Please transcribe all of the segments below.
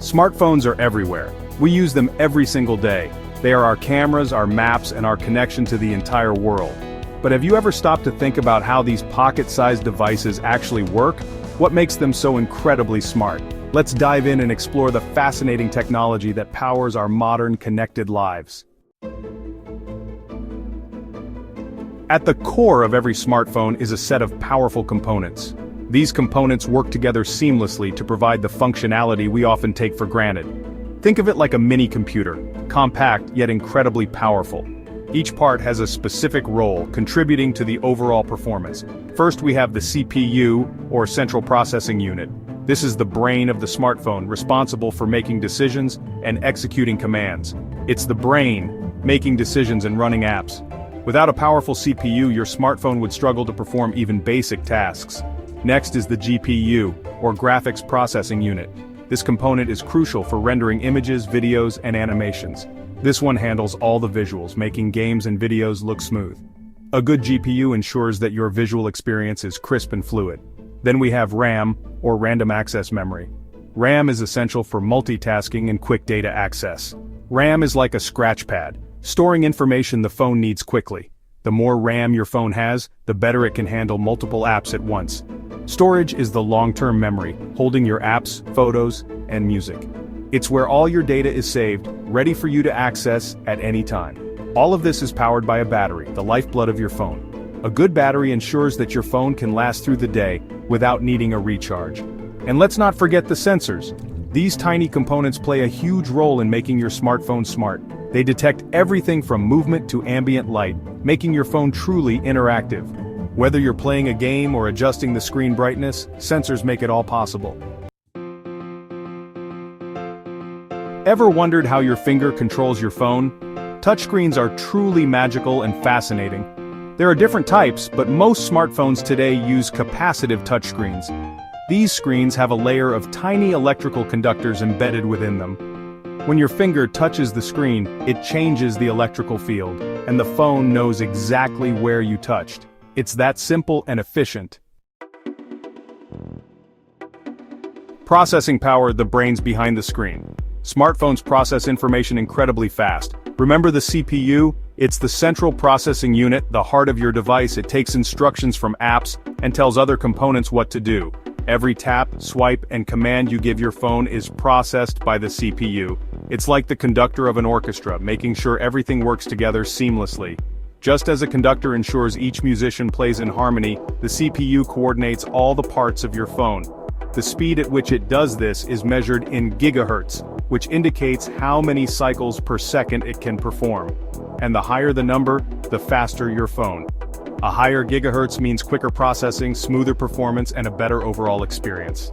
Smartphones are everywhere. We use them every single day. They are our cameras, our maps, and our connection to the entire world. But have you ever stopped to think about how these pocket-sized devices actually work? What makes them so incredibly smart? Let's dive in and explore the fascinating technology that powers our modern connected lives. At the core of every smartphone is a set of powerful components. These components work together seamlessly to provide the functionality we often take for granted. Think of it like a mini computer, compact yet incredibly powerful. Each part has a specific role, contributing to the overall performance. First, we have the CPU, or Central Processing Unit. This is the brain of the smartphone, responsible for making decisions and executing commands. It's the brain, making decisions and running apps. Without a powerful CPU, your smartphone would struggle to perform even basic tasks. Next is the GPU, or Graphics Processing Unit. This component is crucial for rendering images, videos, and animations. This one handles all the visuals, making games and videos look smooth. A good GPU ensures that your visual experience is crisp and fluid. Then we have RAM, or Random Access Memory. RAM is essential for multitasking and quick data access. RAM is like a scratch pad, storing information the phone needs quickly. The more RAM your phone has, the better it can handle multiple apps at once. Storage is the long-term memory, holding your apps, photos, and music. It's where all your data is saved, ready for you to access at any time. All of this is powered by a battery, the lifeblood of your phone. A good battery ensures that your phone can last through the day without needing a recharge. And let's not forget the sensors. These tiny components play a huge role in making your smartphone smart. They detect everything from movement to ambient light, making your phone truly interactive. Whether you're playing a game or adjusting the screen brightness, sensors make it all possible. Ever wondered how your finger controls your phone? Touchscreens are truly magical and fascinating. There are different types, but most smartphones today use capacitive touchscreens. These screens have a layer of tiny electrical conductors embedded within them. When your finger touches the screen, it changes the electrical field, and the phone knows exactly where you touched. It's that simple and efficient. Processing power, the brains behind the screen. Smartphones process information incredibly fast. Remember the CPU? It's the central processing unit, the heart of your device. It takes instructions from apps and tells other components what to do. Every tap, swipe, and command you give your phone is processed by the CPU. It's like the conductor of an orchestra, making sure everything works together seamlessly. Just as a conductor ensures each musician plays in harmony, the CPU coordinates all the parts of your phone. The speed at which it does this is measured in gigahertz, which indicates how many cycles per second it can perform. And the higher the number, the faster your phone. A higher gigahertz means quicker processing, smoother performance, and a better overall experience.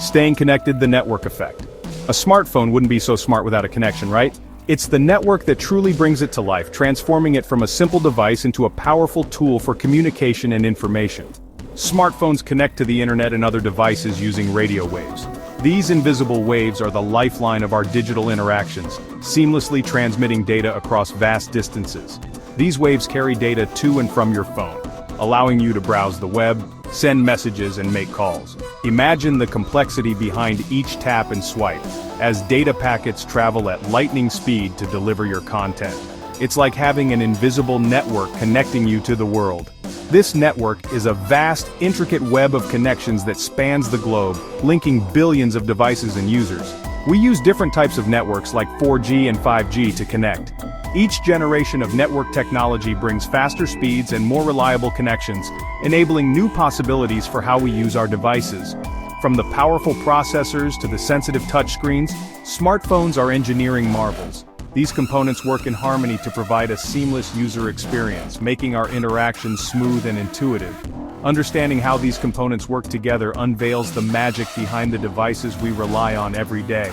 Staying connected, the network effect. A smartphone wouldn't be so smart without a connection, right? It's the network that truly brings it to life, transforming it from a simple device into a powerful tool for communication and information. Smartphones connect to the internet and other devices using radio waves. These invisible waves are the lifeline of our digital interactions, seamlessly transmitting data across vast distances. These waves carry data to and from your phone, allowing you to browse the web, send messages, and make calls. Imagine the complexity behind each tap and swipe, as data packets travel at lightning speed to deliver your content. It's like having an invisible network connecting you to the world. This network is a vast, intricate web of connections that spans the globe, linking billions of devices and users. We use different types of networks like 4G and 5G to connect. Each generation of network technology brings faster speeds and more reliable connections, enabling new possibilities for how we use our devices. From the powerful processors to the sensitive touchscreens, smartphones are engineering marvels. These components work in harmony to provide a seamless user experience, making our interactions smooth and intuitive. Understanding how these components work together unveils the magic behind the devices we rely on every day.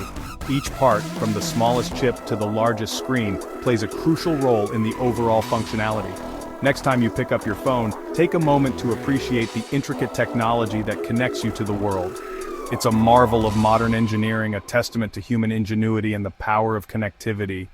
Each part, from the smallest chip to the largest screen, plays a crucial role in the overall functionality. Next time you pick up your phone, take a moment to appreciate the intricate technology that connects you to the world. It's a marvel of modern engineering, a testament to human ingenuity and the power of connectivity.